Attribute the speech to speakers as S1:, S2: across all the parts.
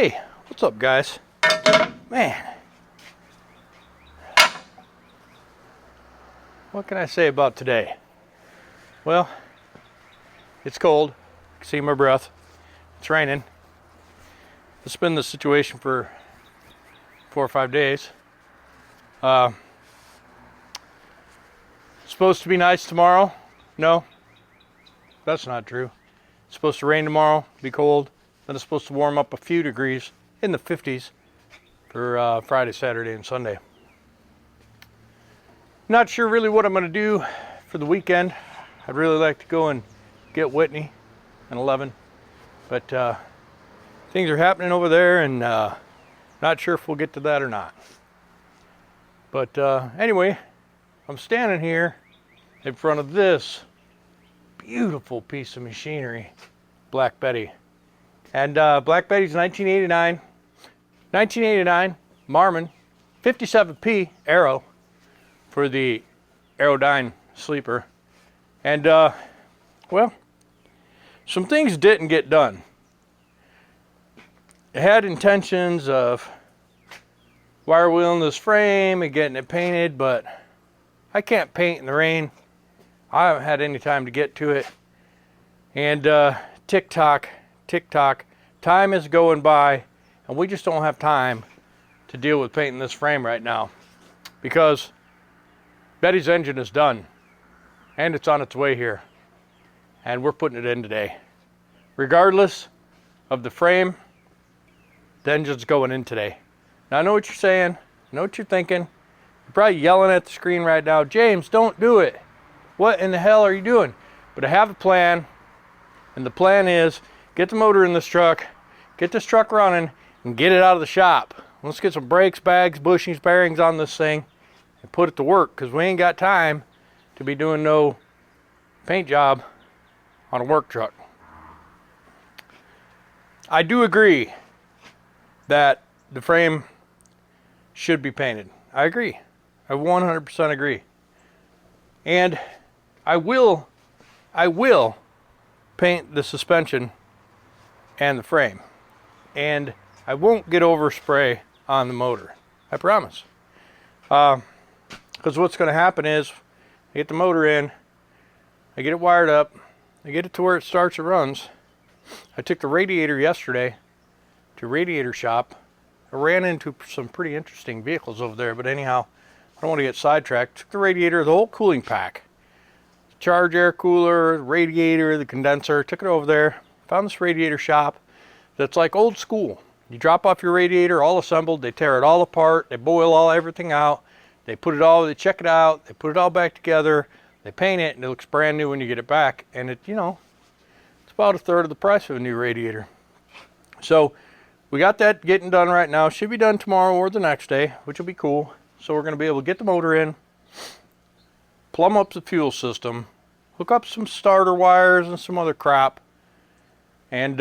S1: Hey, what's up, guys? Man, what can I say about today? Well, it's cold. I can see my breath. It's raining. It's been the situation for 4 or 5 days. Supposed to be nice tomorrow? No, that's not true. It's supposed to rain tomorrow, be cold. Then it's supposed to warm up a few degrees in the 50s for Friday, Saturday, and Sunday. Not sure really what I'm going to do for the weekend. I'd really like to go and get Whitney and 11, but things are happening over there, and not sure if we'll get to that or not. But anyway, I'm standing here in front of this beautiful piece of machinery, Black Betty. And Black Betty's 1989. 1989 Marmon 57P Aero for the Aerodyne sleeper. And well, some things didn't get done. I had intentions of wire wheeling this frame and getting it painted, but I can't paint in the rain. I haven't had any time to get to it. And tick tock, time is going by, and we just don't have time to deal with painting this frame right now, because Betty's engine is done and it's on its way here, and we're putting it in today. Regardless of the frame, the engine's going in today. Now I know what you're saying, I know what you're thinking. You're probably yelling at the screen right now, James, don't do it. What in the hell are you doing? But I have a plan, and the plan is get the motor in this truck, get this truck running, and get it out of the shop. Let's get some brakes, bags, bushings, bearings on this thing and put it to work, because we ain't got time to be doing no paint job on a work truck. I do agree that the frame should be painted. I agree. I 100% agree. And I will paint the suspension and the frame. And I won't get overspray on the motor. I promise. Because what's going to happen is I get the motor in, I get it wired up, I get it to where it starts and runs. I took the radiator yesterday to a radiator shop. I ran into some pretty interesting vehicles over there, but anyhow, I don't want to get sidetracked. Took the radiator, the whole cooling pack, the charge air cooler, the radiator, the condenser, took it over there, found this radiator shop that's like old school. You drop off your radiator all assembled, they tear it all apart, they boil everything out, they check it out, they put it all back together, they paint it, and it looks brand new when you get it back. And it, it's about a third of the price of a new radiator. So we got that getting done right now. Should be done tomorrow or the next day, which will be cool. So we're going to be able to get the motor in, plumb up the fuel system, hook up some starter wires and some other crap, and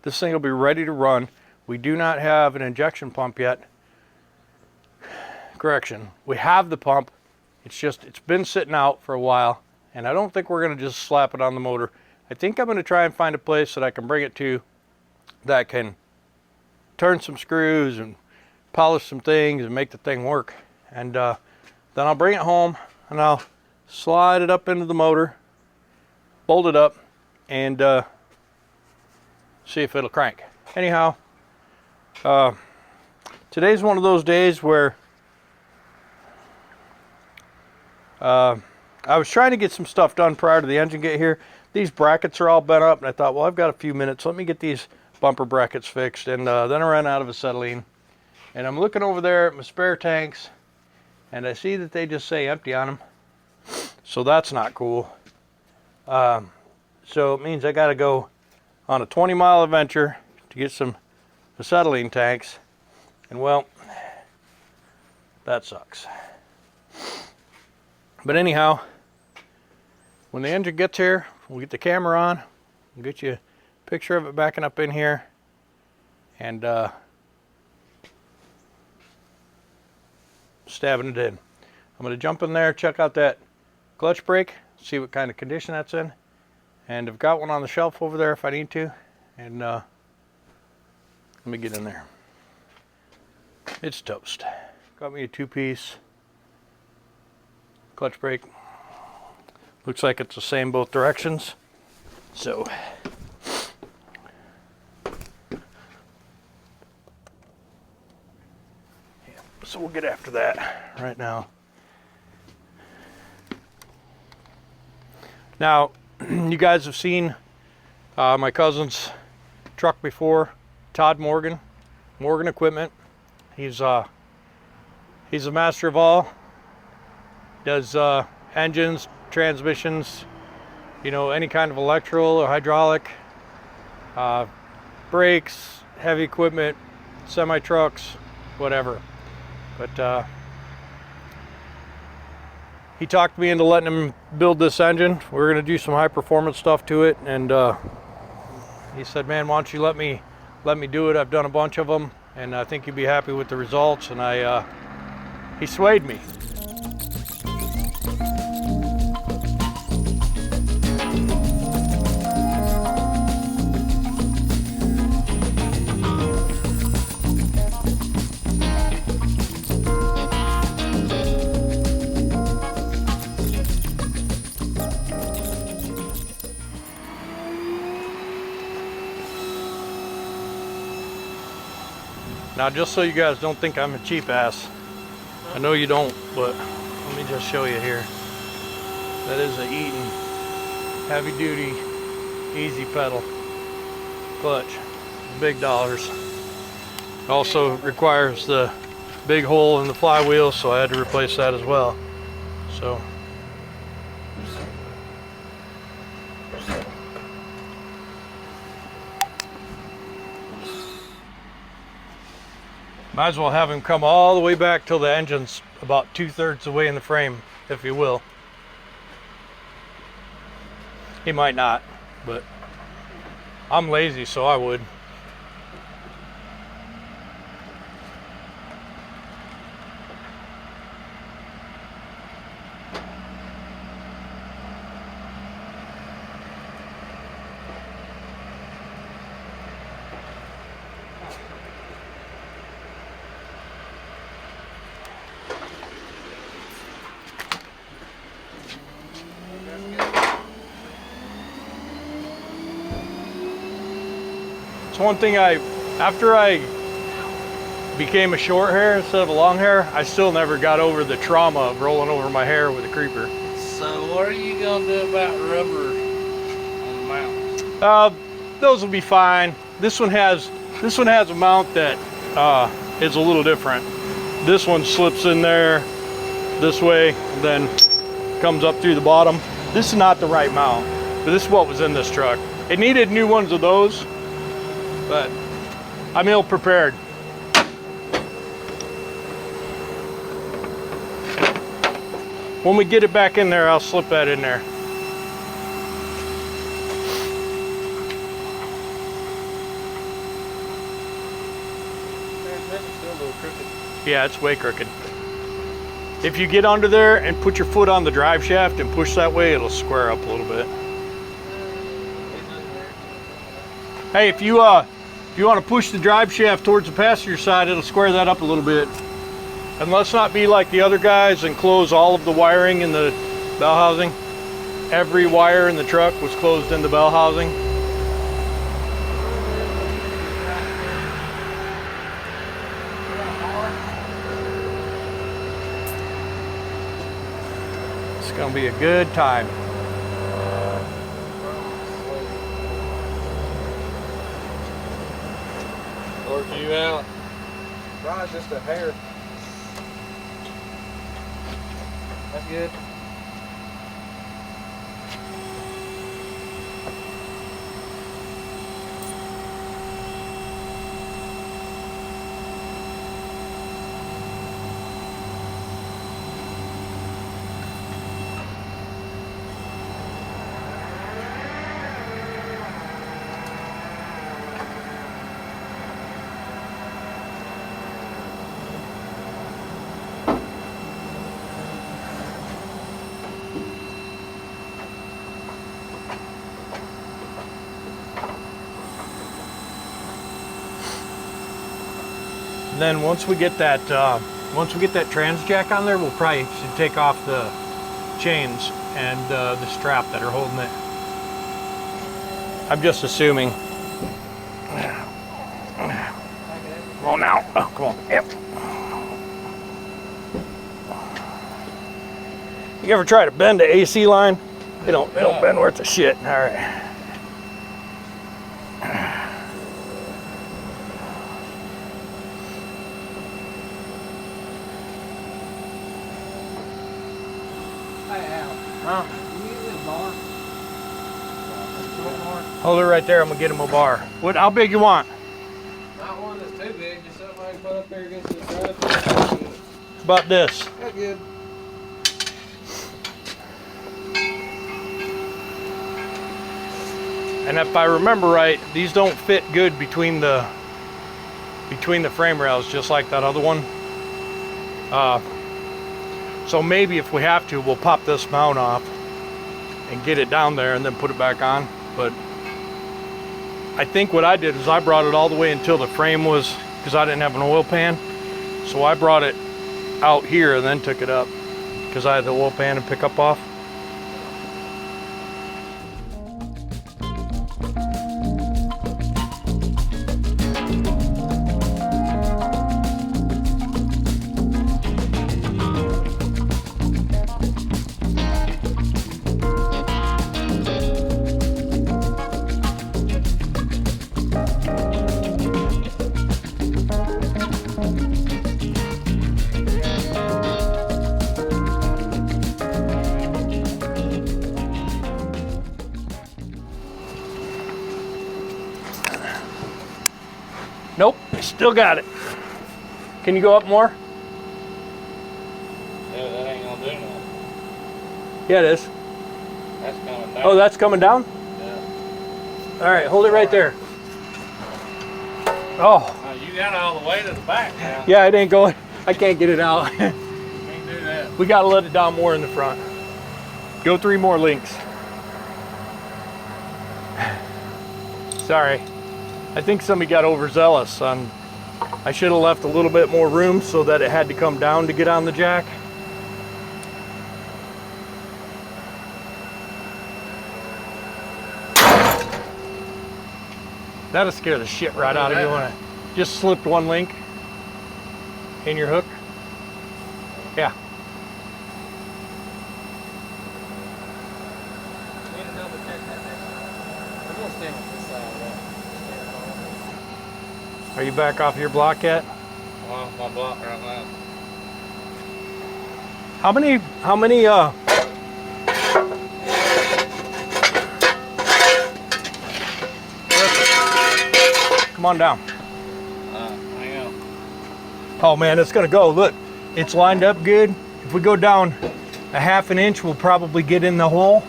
S1: this thing will be ready to run. We do not have an injection pump yet. Correction, we have the pump. It's been sitting out for a while, and I don't think we're going to just slap it on the motor. I think I'm going to try and find a place that I can bring it to that can turn some screws and polish some things and make the thing work. And then I'll bring it home and I'll slide it up into the motor, bolt it up, and see if it'll crank. Anyhow, today's one of those days where I was trying to get some stuff done prior to the engine get here. These brackets are all bent up, and I thought, well, I've got a few minutes. Let me get these bumper brackets fixed. And then I ran out of acetylene. And I'm looking over there at my spare tanks, and I see that they just say empty on them. So that's not cool. So it means I got to go on a 20-mile adventure to get some acetylene tanks. And well, that sucks. But anyhow, when the engine gets here, we'll get the camera on, we'll get you a picture of it backing up in here, and stabbing it in. I'm going to jump in there, check out that clutch brake, see what kind of condition that's in, and I've got one on the shelf over there if I need to, and Let me get in there. It's toast. Got me a 2-piece clutch brake. Looks like it's the same both directions. So we'll get after that right now. Now, you guys have seen my cousin's truck before, Todd Morgan Equipment. He's a master of all. Does engines, transmissions, you know, any kind of electrical or hydraulic, brakes, heavy equipment, semi trucks, whatever. But he talked me into letting him build this engine. We're gonna do some high performance stuff to it, and he said, "Man, why don't you let me do it? I've done a bunch of them, and I think you'd be happy with the results." And he swayed me. Now, just so you guys don't think I'm a cheap ass, I know you don't, but let me just show you here. That is a Eaton heavy duty easy pedal clutch, big dollars. Also requires the big hole in the flywheel, so I had to replace that as well. So might as well have him come all the way back till the engine's about 2/3 the way in the frame, if you will. He might not, but I'm lazy, so I would. It's one thing after I became a short hair instead of a long hair, I still never got over the trauma of rolling over my hair with a creeper.
S2: So what are you gonna do about rubber on the mount?
S1: Those will be fine. This one has a mount that is a little different. This one slips in there this way and then comes up through the bottom. This is not the right mount, but this is what was in this truck. It needed new ones of those, but I'm ill prepared. When we get it back in there, I'll slip that in there.
S2: Still a little crooked.
S1: Yeah, it's way crooked. If you get under there and put your foot on the drive shaft and push that way, it'll square up a little bit. Hey, if you want to push the drive shaft towards the passenger side, it'll square that up a little bit. And let's not be like the other guys and close all of the wiring in the bell housing. Every wire in the truck was closed in the bell housing. It's gonna be a good time.
S2: Work you out.
S3: Right, just a hair. That's good.
S1: then once we get that trans jack on there, we'll probably should take off the chains and the strap that are holding it. I'm just assuming. Come on now. Oh, come on. Yep. You ever try to bend the AC line? It don't bend worth a shit. All right. Huh? Hold it right there. I'm gonna get him a bar. What? How big you want?
S3: Not one that's too big. Just something I can put up there against the truck.
S1: About this.
S3: That's good.
S1: And if I remember right, these don't fit good between the frame rails, just like that other one. So maybe if we have to, we'll pop this mount off and get it down there and then put it back on. But I think what I did is I brought it all the way until the frame was, because I didn't have an oil pan. So I brought it out here and then took it up because I had the oil pan and pickup off. Nope, still got it. Can you go up more?
S2: Yeah, that ain't gonna do nothing.
S1: Yeah, it is.
S2: That's coming down.
S1: Oh, that's coming down?
S2: Yeah.
S1: All right, hold it right there. Oh.
S2: Oh, you got it all the way to the back now.
S1: Yeah, it ain't going. I can't get it out.
S2: You can't do that.
S1: We gotta let it down more in the front. Go 3 more links. Sorry. I think somebody got overzealous on, I should have left a little bit more room so that it had to come down to get on the jack. That'll scare the shit right out of you when it just slipped one link in your hook. Yeah. Are you back off your block yet?
S2: I'm off my block right now.
S1: How many come on down.
S2: Hang on.
S1: Oh man, it's gonna go. Look, it's lined up good. If we go down a half an inch, we'll probably get in the hole.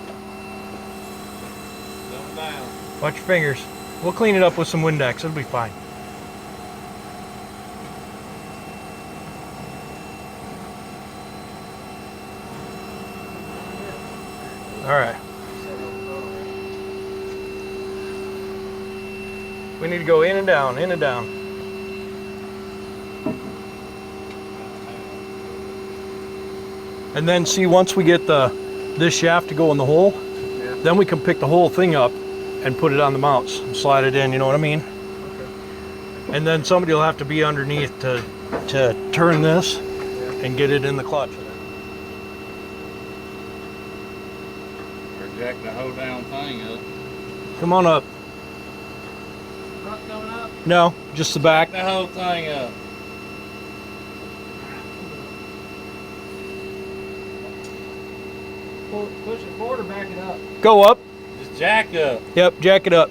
S2: Dumb down.
S1: Watch your fingers. We'll clean it up with some Windex. It'll be fine. All right. We need to go in and down, in and down. And then see, once we get this shaft to go in the hole, then we can pick the whole thing up and put it on the mounts and slide it in, you know what I mean? Okay. And then somebody will have to be underneath to turn this and get it in the clutch.
S2: Jack the whole damn thing up.
S1: Come on up.
S2: Front coming up?
S1: No, just the back.
S2: The whole thing up.
S3: Push it forward or back it up?
S1: Go up.
S2: Just jack up.
S1: Yep, jack it up.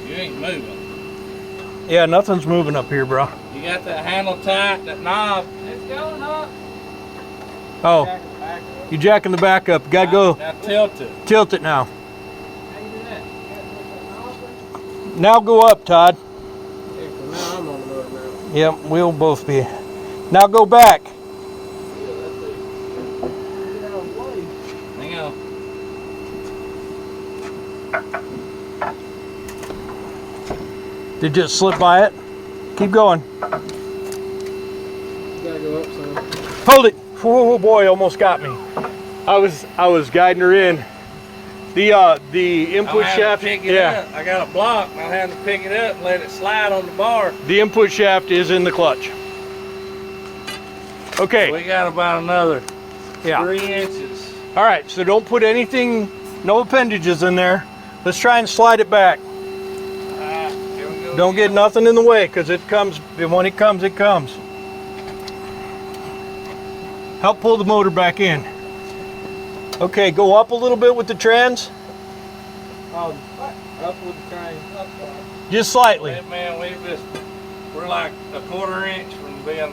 S2: You ain't moving.
S1: Yeah, nothing's moving up here, bro.
S2: You got that handle tight, that knob.
S3: It's going up.
S1: Oh,
S3: Jack it back up.
S1: you're jacking the back up. Gotta go.
S2: Now tilt it.
S1: Tilt it now.
S3: How you do that? You gotta push that knob.
S1: Now go up, Todd.
S3: Okay, so now I'm on the road now.
S1: Yep, we'll both be. Now go back.
S2: Hang on.
S1: Did you just slip by it? Keep going.
S3: You gotta go up some.
S1: Hold it. Oh boy, almost got me. I was guiding her in. The input shaft.
S2: Yeah. I got a block. I had to pick it up and let it slide on the bar.
S1: The input shaft is in the clutch. Okay.
S2: We got about another 3
S1: Yeah.
S2: inches.
S1: All right. So don't put anything, no appendages in there. Let's try and slide it back.
S2: Here we go.
S1: Don't get nothing in the way, because it comes. When it comes, it comes. Help pull the motor back in. Okay, go up a little bit with the trans.
S3: Oh, up with the train. Up.
S1: Just slightly.
S2: Hey, man, we're like a 1/4 inch from being.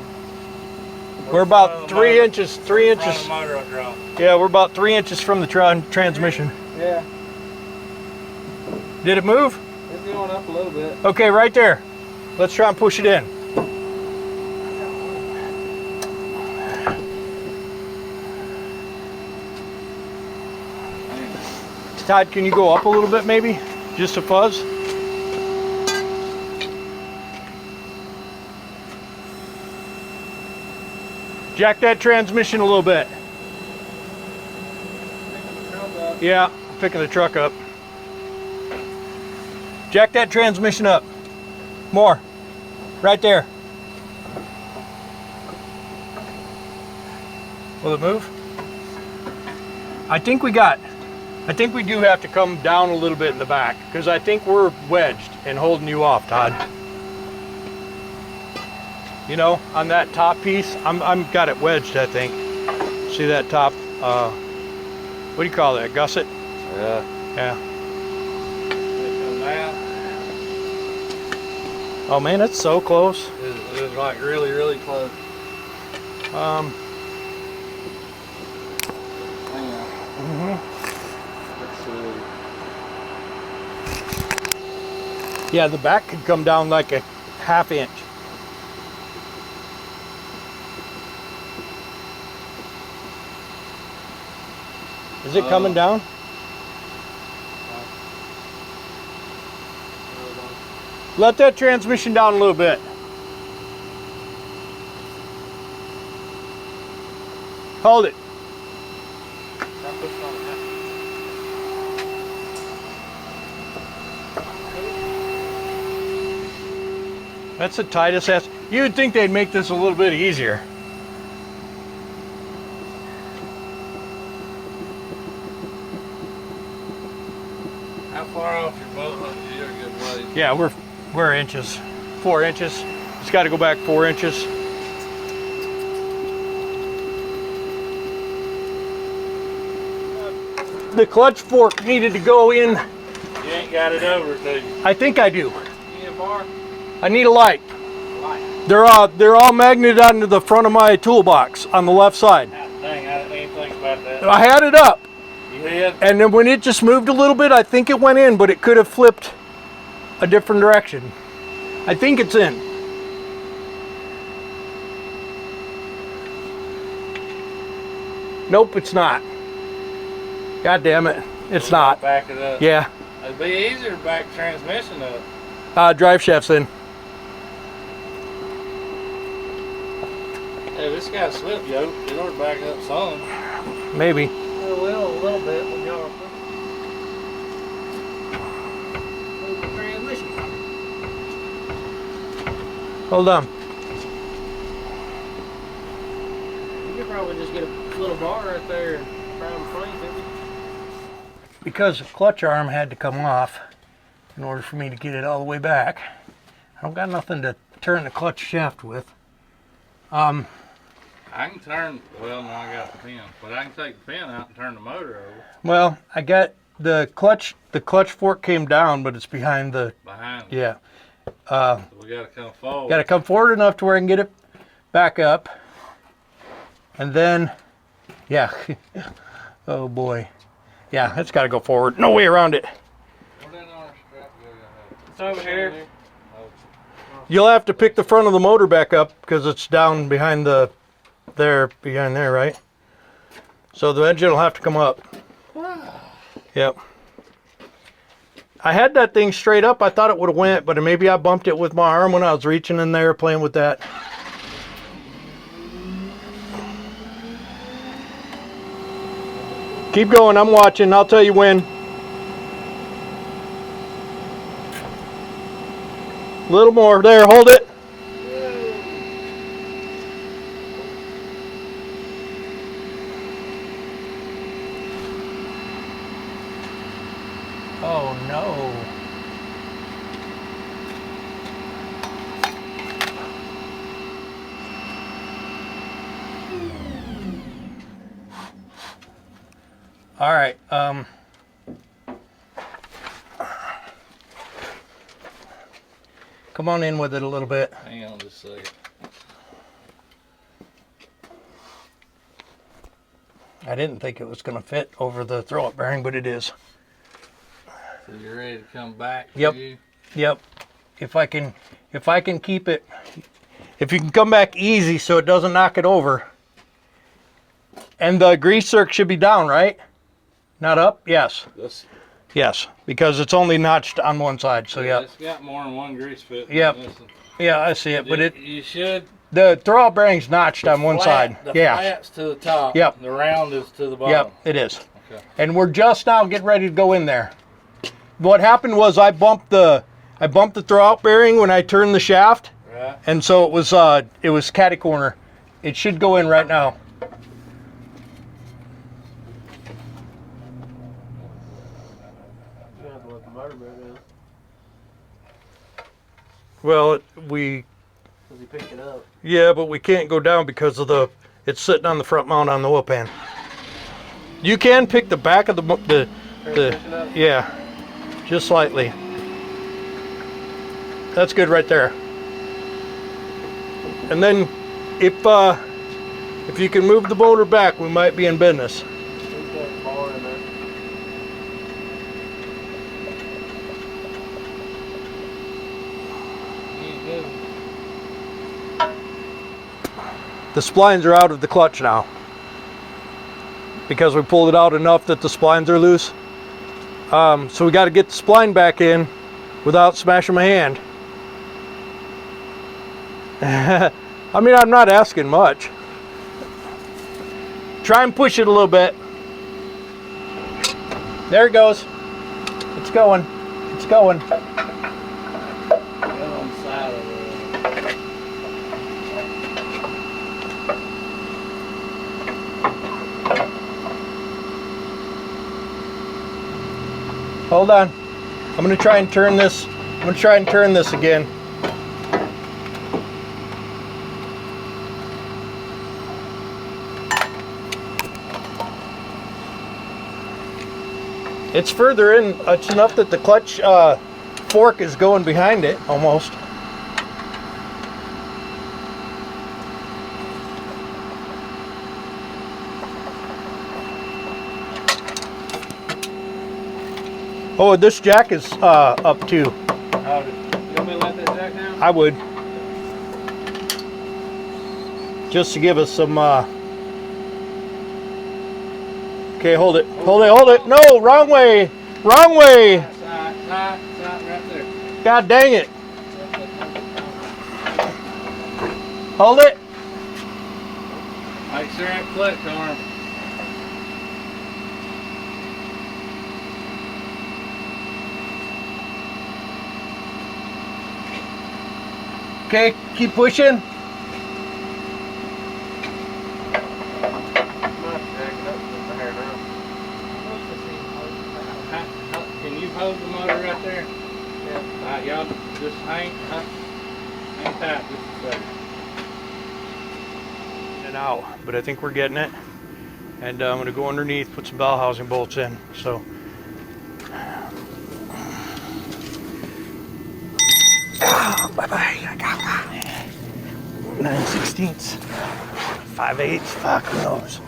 S1: We're about 3 inches. 3 inches.
S2: Front of the motor draw.
S1: Yeah, we're about 3 inches from the transmission.
S3: Yeah,
S1: Did it move?
S3: it's going up a little bit.
S1: Okay, right there. Let's try and push it in. Todd, can you go up a little bit maybe? Just a fuzz? Jack that transmission a little bit. Yeah, picking the truck up. Jack that transmission up. More. Right there. Will it move? I think we do have to come down a little bit in the back, because I think we're wedged and holding you off, Todd. You know, on that top piece, I'm got it wedged, I think. See that top, what do you call that, gusset?
S2: Yeah.
S1: Yeah.
S2: Come down.
S1: Oh man, it's so close.
S2: It's like really, really close.
S1: Um,
S2: Hang on.
S1: mhm.
S2: Let's see.
S1: Yeah, the back could come down like a 1/2 inch. Is it coming down? Let that transmission down a little bit. Hold it. That's the tightest ass. You would think they'd make this a little bit easier.
S2: How far off your boat? You're a good ways.
S1: Yeah, we're inches. 4 inches. It's got to go back 4 inches. The clutch fork needed to go in.
S2: You ain't got it over, do you?
S1: I think I do.
S3: You need a bar?
S1: I need a light.
S3: Light.
S1: They're all magneted onto the front of my toolbox on the left side.
S2: Ah, dang, I didn't even think about that.
S1: I had it up,
S2: You did?
S1: and then when it just moved a little bit, I think it went in, but it could have flipped a different direction. I think it's in. Nope, it's not. God damn it, it's not.
S2: Back it up.
S1: Yeah,
S2: It'd be easier to back the transmission up.
S1: drive shaft's in.
S2: Hey, this got a slip yoke. It ought to back up some.
S1: Maybe.
S3: It will a little bit when y'all move the transmission.
S1: Hold on.
S3: You could probably just get a little bar right there and try and frame it.
S1: Because the clutch arm had to come off in order for me to get it all the way back. I don't got nothing to turn the clutch shaft with.
S2: I can turn, well, no, I got the pin. But I can take the pin out and turn the motor over
S1: Well, I got the clutch fork came down, but it's behind the,
S2: behind it.
S1: yeah.
S2: So we got to come forward.
S1: Got to come forward enough to where I can get it back up. And then, yeah. Oh boy. Yeah, it's got to go forward. No way around it.
S2: Put it on our strap, go ahead.
S3: It's over here.
S1: You'll have to pick the front of the motor back up because it's down behind behind there, right? So the engine will have to come up. Yep. I had that thing straight up. I thought it would have went, but maybe I bumped it with my arm when I was reaching in there playing with that. Keep going. I'm watching. I'll tell you when. A little more. There. Hold it. Oh no. All right. Come on in with it a little bit.
S2: Hang on just a second.
S1: I didn't think it was going to fit over the throw-up bearing, but it is.
S2: So you're ready to come back?
S1: Yep.
S2: You?
S1: Yep. If I can keep it, if you can come back easy so it doesn't knock it over. And the grease zerk should be down, right? Not up? Yes.
S2: This,
S1: Yes, because it's only notched on one side. So yeah.
S2: It's got more than one grease fit.
S1: Yep. Yeah, I see it, but
S2: You should.
S1: the throw-out bearing's notched on one side.
S2: The
S1: Yeah.
S2: flat's to the top.
S1: Yep.
S2: The round is to the bottom.
S1: Yep, it is.
S2: Okay.
S1: And we're just now getting ready to go in there. What happened was I bumped the throw-out bearing when I turned the shaft,
S2: Right.
S1: and so it was catty corner. It should go in right now.
S3: You have to let the motor bed in.
S1: Well,
S3: Does he pick it up?
S1: yeah, but we can't go down because of it's sitting on the front mount on the oil pan. You can pick the back of the
S3: Transmission up?
S1: yeah, just slightly. That's good right there. And then if you can move the motor back, we might be in business.
S3: He's got a bar in there.
S1: The splines are out of the clutch now because we pulled it out enough that the splines are loose. So we got to get the spline back in without smashing my hand. I mean, I'm not asking much. Try and push it a little bit. There it goes. It's going. It's going.
S3: Go on the side of it.
S1: Hold on. I'm going to try and turn this. I'm going to try and turn this again. It's further in. It's enough that the clutch fork is going behind it almost. Oh, this jack is up too.
S3: You want me to let that jack down?
S1: I would. Just to give us some. Okay, hold it. Hold it, hold it. No, wrong way. Wrong way.
S3: Side, right there.
S1: God dang it. Hold it.
S2: Make sure that clutch arm.
S1: Okay, keep pushing.
S2: Can you hold the motor right there? Yeah. Alright, y'all just hang tight just a second.
S1: And out, but I think we're getting it. And I'm going to go underneath, put some bell housing bolts in. So. Bye-bye. 9/16, 5/8, fuck, who knows.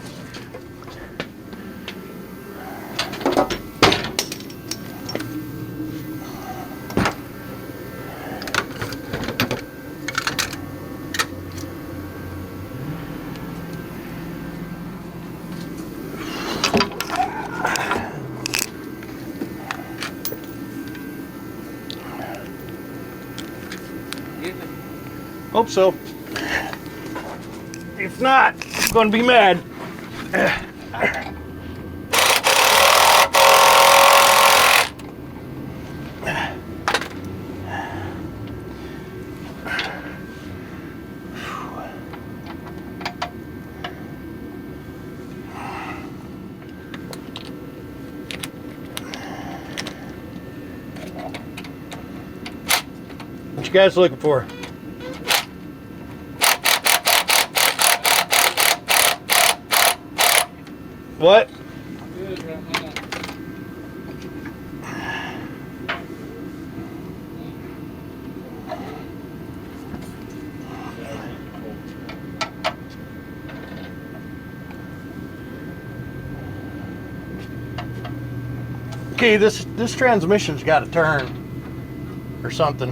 S1: Hope so. If not, I'm gonna be mad. What you guys looking for? What?
S3: Good right now.
S1: Okay, this transmission's got to turn or something.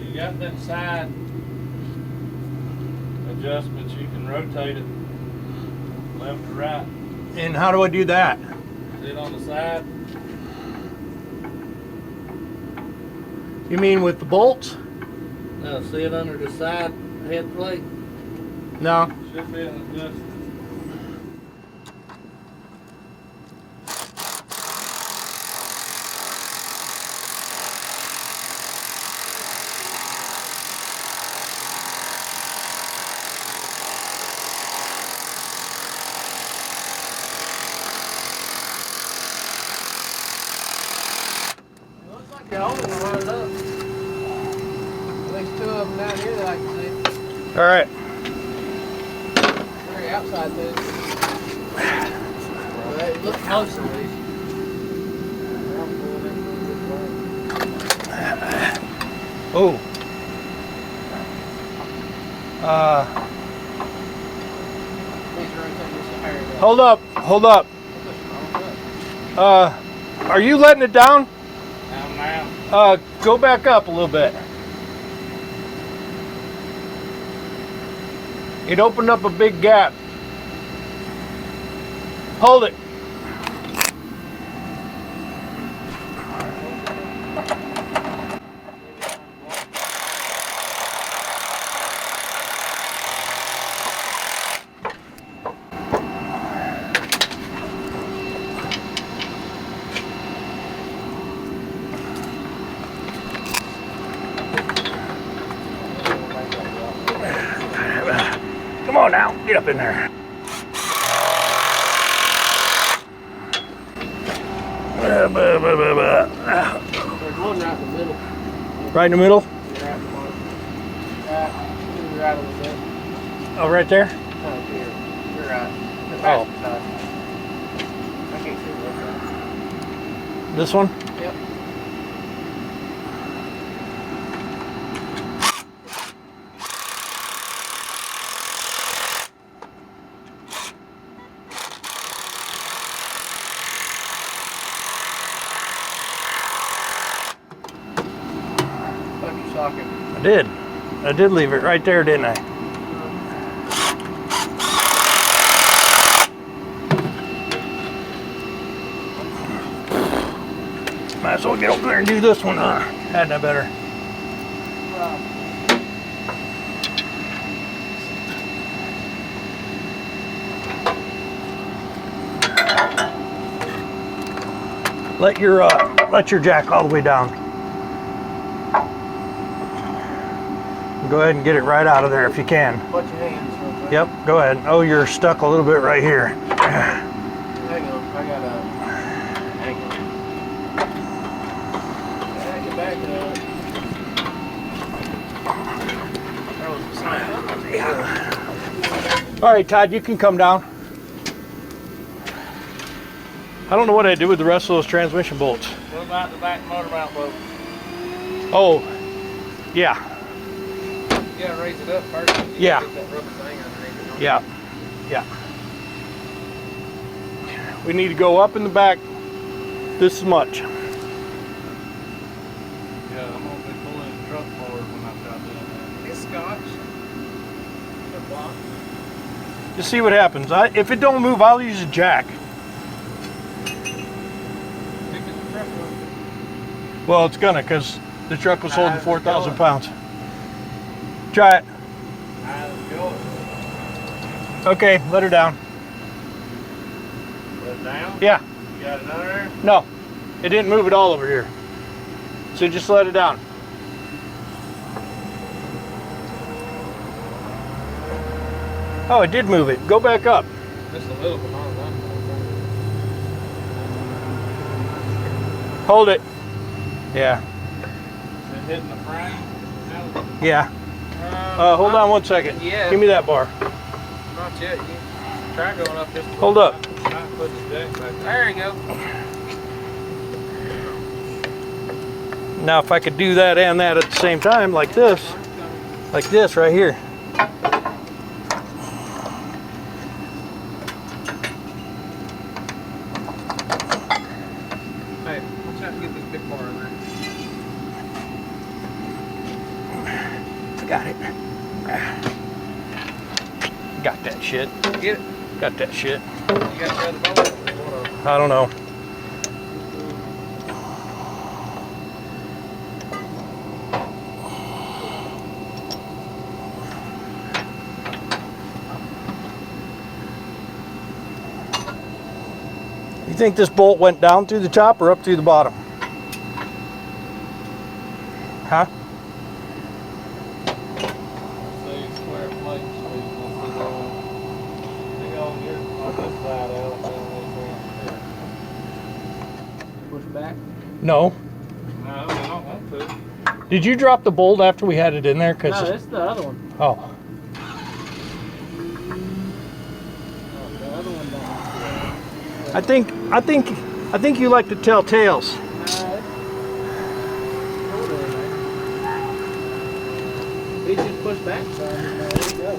S2: You got that side adjustment, you can rotate it left or right.
S1: And how do I do that?
S2: Sit on the side.
S1: You mean with the bolts?
S2: No, sit under the side head plate.
S1: No.
S2: Should be an adjustment.
S3: Looks like the old one running up. At least two of them down here that I can see.
S1: All right.
S3: Very outside too. Well, look close at least.
S1: Oh.
S3: Please rotate this higher up.
S1: Hold up. Hold up. Are you letting it down?
S2: Now.
S1: Go back up a little bit. It opened up a big gap. Hold it. Come on now, get up in there.
S3: There's one right in the middle.
S1: Right in the middle?
S3: Yeah, right in the bottom. Right, to the right a little bit.
S1: Oh, right there?
S3: No, here. You're right. The
S1: Oh.
S3: passenger side. I can't see what's right.
S1: This one?
S3: Yep. Left your socket.
S1: I did leave it right there, didn't I? Might as well get over there and do this one, huh? Hadn't I better? Let your jack all the way down. Go ahead and get it right out of there if you can.
S3: Put your hands real quick.
S1: Yep, go ahead. Oh, you're stuck a little bit right here.
S3: Hang on, I got a angle. Yeah, get back to There was a sign.
S1: All right, Todd, you can come down. I don't know what I did with the rest of those transmission bolts.
S2: What about the back motor mount bolt?
S1: Oh, yeah,
S3: You gotta raise it up first. You
S1: Yeah.
S3: gotta get that rubber thing underneath it.
S1: yeah, yeah. We need to go up in the back this much.
S2: Yeah, I'm gonna be pulling the truck forward when I've got that.
S3: It's scotch. The block.
S1: Just see what happens. If it don't move, I'll use a jack.
S3: Pick the truck up.
S1: Well, it's gonna, because the truck was holding 4,000 pounds. Try it.
S3: Alright, let's go.
S1: Okay, let her down.
S3: Put it down?
S1: Yeah.
S3: You got another there?
S1: No, it didn't move at all over here. So just let it down. Oh, it did move it. Go back up.
S3: Just a little, but not enough.
S1: Hold it. Yeah.
S3: Is it hitting the frame? No.
S1: Yeah. Hold on 1 second.
S3: Yeah.
S1: Give me that bar.
S3: Not yet. You try going up just a
S1: Hold
S3: little
S1: up.
S3: bit. Try to put the deck back there. You go.
S1: Now if I could do that and that at the same time, like this right here.
S3: Hey, watch out to get this big bar in there.
S1: Got it. Got that shit.
S3: Get it.
S1: Got that shit.
S3: You got the other ball?
S1: I don't know. You think this bolt went down through the top or up through the bottom? Huh?
S3: See, square plates. They go here on this side out. Push back?
S1: No.
S3: No, I don't want to.
S1: Did you drop the bolt after we had it in there?
S3: No, that's the other one.
S1: Oh.
S3: The other one don't want to.
S1: I think you like to tell tales.
S3: He just pushed back some. There you go.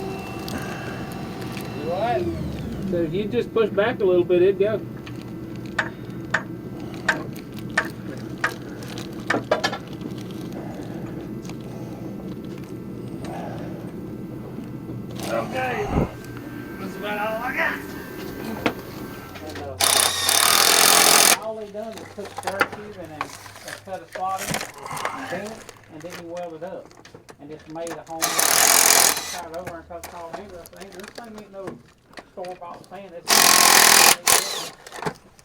S3: You alright? So if you just push back a little bit, it'd go. Okay. That's about all I got. All they done was put square tube and then cut a spot in and bent it, and then he welded it up and just made a home. Tried over and called Andrew. I said, Andrew, this thing ain't no store-bought fan. This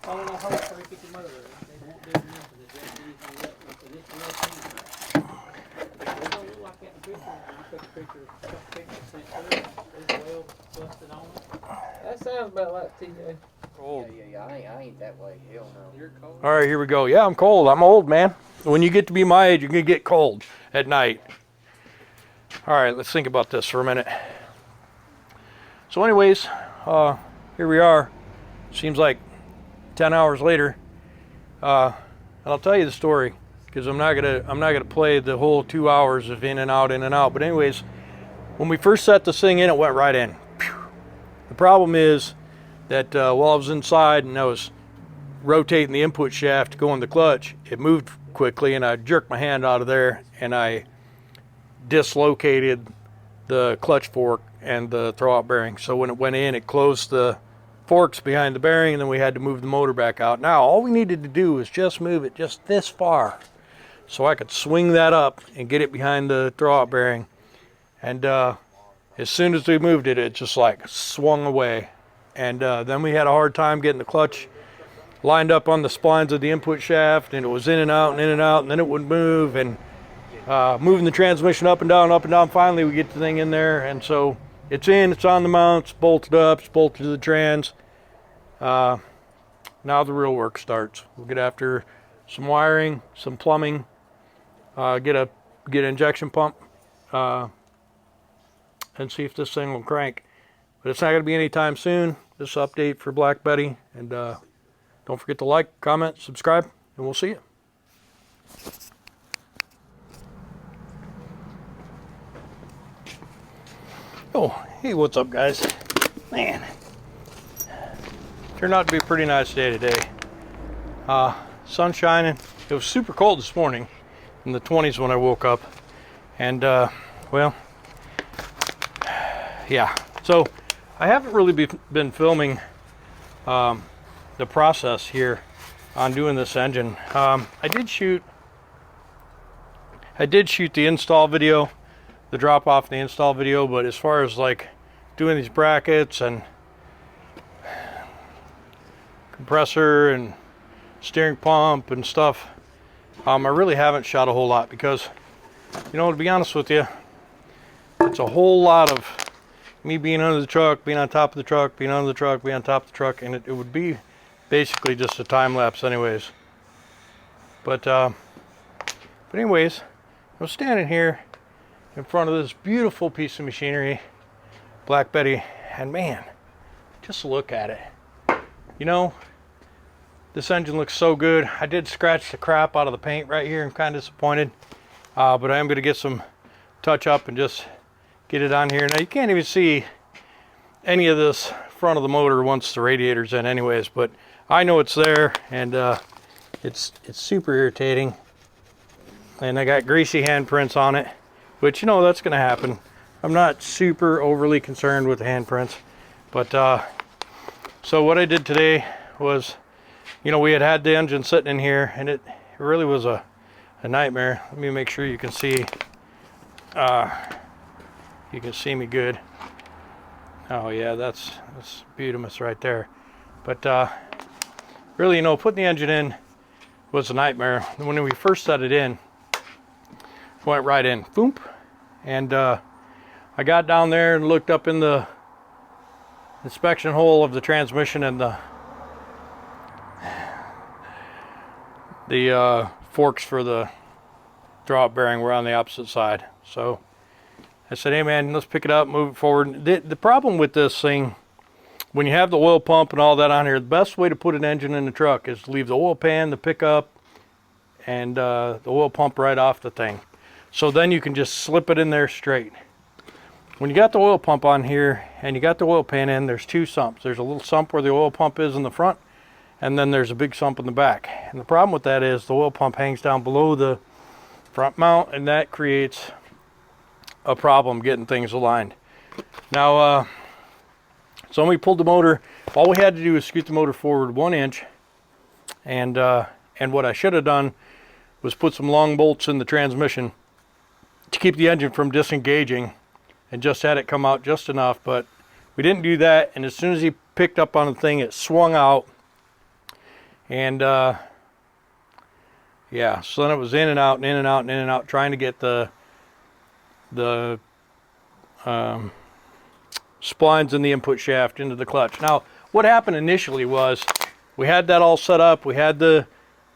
S3: only gonna hold 350 motor. They won't do nothing. It's just easy up into this little thing. It don't look like that in the picture. I took a picture, sent through. It's well busted on it. That sounds about like TJ.
S4: Yeah, I ain't that way. Hell no.
S3: You're cold.
S1: All right, here we go. Yeah, I'm cold. I'm old, man. When you get to be my age, you're going to get cold at night. All right, let's think about this for a minute. So anyways, here we are. Seems like 10 hours later. And I'll tell you the story because I'm not gonna play the whole 2 hours of in and out, in and out. But anyways, when we first set this thing in, it went right in. The problem is that while I was inside and I was rotating the input shaft to go in the clutch, it moved quickly and I jerked my hand out of there and I dislocated the clutch fork and the throwout bearing. So when it went in, it closed the forks behind the bearing and then we had to move the motor back out. Now all we needed to do was just move it just this far so I could swing that up and get it behind the throwout bearing. And as soon as we moved it, it just like swung away. And then we had a hard time getting the clutch lined up on the splines of the input shaft, and it was in and out and in and out, and then it wouldn't move, and moving the transmission up and down, up and down. Finally, we get the thing in there, and so it's in, it's on the mount, it's bolted up, it's bolted to the trans. Now the real work starts. We'll get after some wiring, some plumbing, get an injection pump, and see if this thing will crank. But it's not going to be anytime soon. This update for Black Betty. And don't forget to like, comment, subscribe, and we'll see you. Oh, hey, what's up, guys? Man, turned out to be a pretty nice day today. Sun shining. It was super cold this morning, in the 20s when I woke up. And, well, yeah. So I haven't really been filming the process here on doing this engine. I did shoot the install video, the drop off and the install video, but as far as like doing these brackets and compressor and steering pump and stuff, I really haven't shot a whole lot because, you know, to be honest with you, it's a whole lot of me being under the truck, being on top of the truck, being under the truck, being on top of the truck, and it would be basically just a time lapse anyways. But anyways, I'm standing here in front of this beautiful piece of machinery, Black Betty, and man, just look at it. You know, this engine looks so good. I did scratch the crap out of the paint right here. I'm kind of disappointed, but I am going to get some touch up and just get it on here. Now you can't even see any of this front of the motor once the radiator's in anyways, but I know it's there, and it's super irritating. And I got greasy handprints on it, which, you know, that's going to happen. I'm not super overly concerned with the handprints, but so what I did today was, you know, we had the engine sitting in here, and it really was a nightmare. Let me make sure you can see. You can see me good. Oh yeah, that's beautiful right there. But really, you know, putting the engine in was a nightmare. When we first set it in, went right in, boom, and I got down there and looked up in the inspection hole of the transmission, and the forks for the drop bearing were on the opposite side. So I said, hey man, let's pick it up, move it forward. The problem with this thing, when you have the oil pump and all that on here, the best way to put an engine in the truck is to leave the oil pan, the pickup, and the oil pump right off the thing. So then you can just slip it in there straight. When you got the oil pump on here and you got the oil pan in, there's two sumps. There's a little sump where the oil pump is in the front, and then there's a big sump in the back. And the problem with that is the oil pump hangs down below the front mount, and that creates a problem getting things aligned. Now, so when we pulled the motor, all we had to do was scoot the motor forward 1 inch, and what I should have done was put some long bolts in the transmission to keep the engine from disengaging, and just had it come out just enough. But we didn't do that, and as soon as he picked up on the thing, it swung out, and yeah, so then it was in and out and in and out and in and out, trying to get the splines in the input shaft into the clutch. Now, what happened initially was we had that all set up. We had the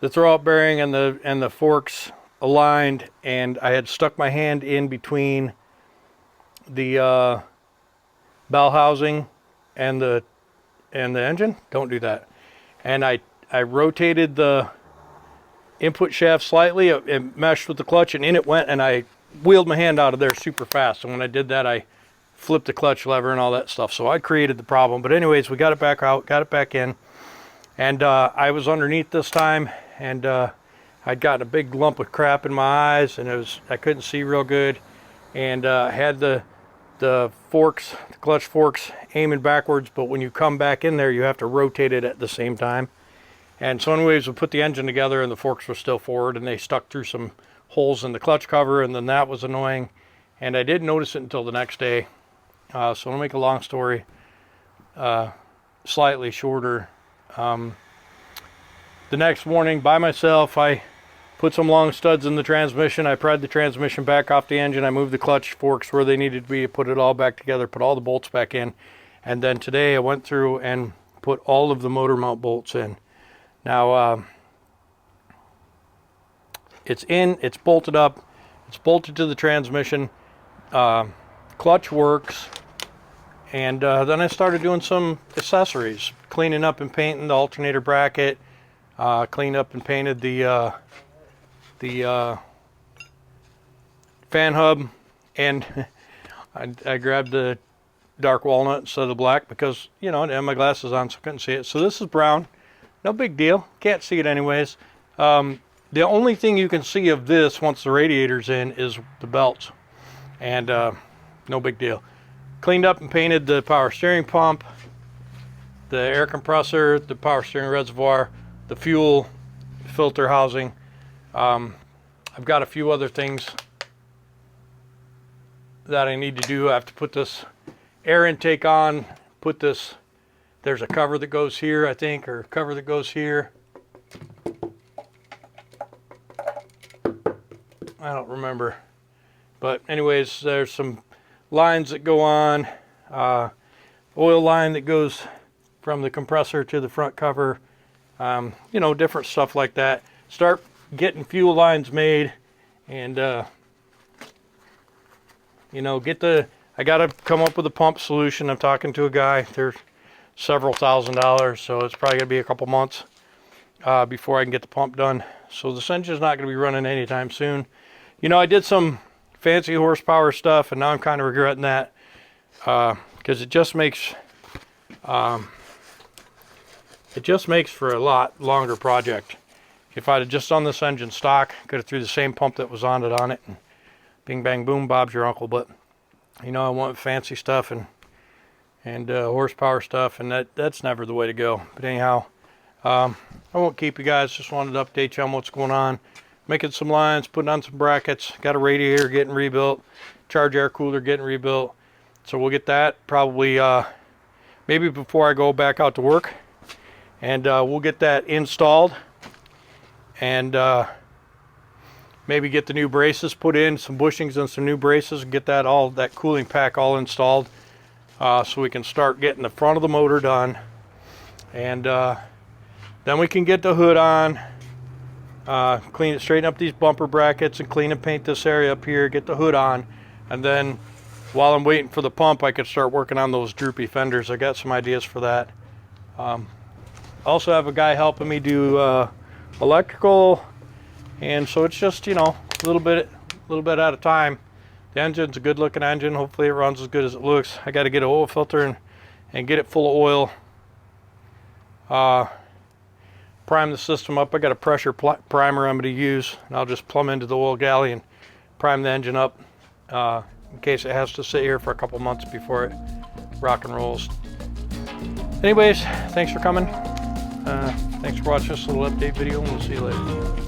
S1: throwout bearing and the forks aligned, and I had stuck my hand in between the bell housing and the engine. Don't do that. And I rotated the input shaft slightly. It meshed with the clutch, and in it went, and I wheeled my hand out of there super fast. And when I did that, I flipped the clutch lever and all that stuff. So I created the problem. But anyways, we got it back out, got it back in, and I was underneath this time, and I'd gotten a big lump of crap in my eyes, and I couldn't see real good, and I had the forks, the clutch forks, aiming backwards. But when you come back in there, you have to rotate it at the same time. And so anyways, we put the engine together, and the forks were still forward, and they stuck through some holes in the clutch cover, and then that was annoying, and I didn't notice it until the next day. So to make a long story slightly shorter, the next morning by myself, I put some long studs in the transmission. I pried the transmission back off the engine. I moved the clutch forks where they needed to be, put it all back together, put all the bolts back in, and then today I went through and put all of the motor mount bolts in. Now, it's in, it's bolted up, it's bolted to the transmission, clutch works, and then I started doing some accessories, cleaning up and painting the alternator bracket, cleaned up and painted the fan hub, and I grabbed the dark walnut instead of the black because, you know, I had my glasses on, so I couldn't see it. So this is brown. No big deal. Can't see it anyways. The only thing you can see of this once the radiator's in is the belts, and no big deal. Cleaned up and painted the power steering pump, the air compressor, the power steering reservoir, the fuel filter housing. I've got a few other things that I need to do. I have to put this air intake on, put this, there's a cover that goes here, I think, or a cover that goes here. I don't remember. But anyways, there's some lines that go on, oil line that goes from the compressor to the front cover, you know, different stuff like that. Start getting fuel lines made, and you know, I gotta come up with a pump solution. I'm talking to a guy. There's several $1,000s, so it's probably gonna be a couple months before I can get the pump done. So this engine's not gonna be running anytime soon. You know, I did some fancy horsepower stuff, and now I'm kind of regretting that, because it just makes for a lot longer project. If I'd have just done this engine stock, could have threw the same pump that was on it, and bing bang boom, Bob's your uncle. But you know, I want fancy stuff and horsepower stuff, and that's never the way to go. But anyhow, I won't keep you guys. Just wanted to update you on what's going on. Making some lines, putting on some brackets, got a radiator getting rebuilt, charge air cooler getting rebuilt. So we'll get that probably maybe before I go back out to work, and we'll get that installed, and maybe get the new braces put in, some bushings and some new braces, and get that cooling pack all installed, so we can start getting the front of the motor done, and then we can get the hood on. Clean it, straighten up these bumper brackets, and clean and paint this area up here, get the hood on, and then while I'm waiting for the pump, I could start working on those droopy fenders. I got some ideas for that. I also have a guy helping me do electrical, and so it's just, you know, a little bit at a time. The engine's a good looking engine. Hopefully it runs as good as it looks. I got to get an oil filter and get it full of oil. Prime the system up. I got a pressure primer I'm going to use, and I'll just plumb into the oil galley and prime the engine up in case it has to sit here for a couple months before it rock and rolls. Anyways, thanks for coming. Thanks for watching this little update video, and we'll see you later.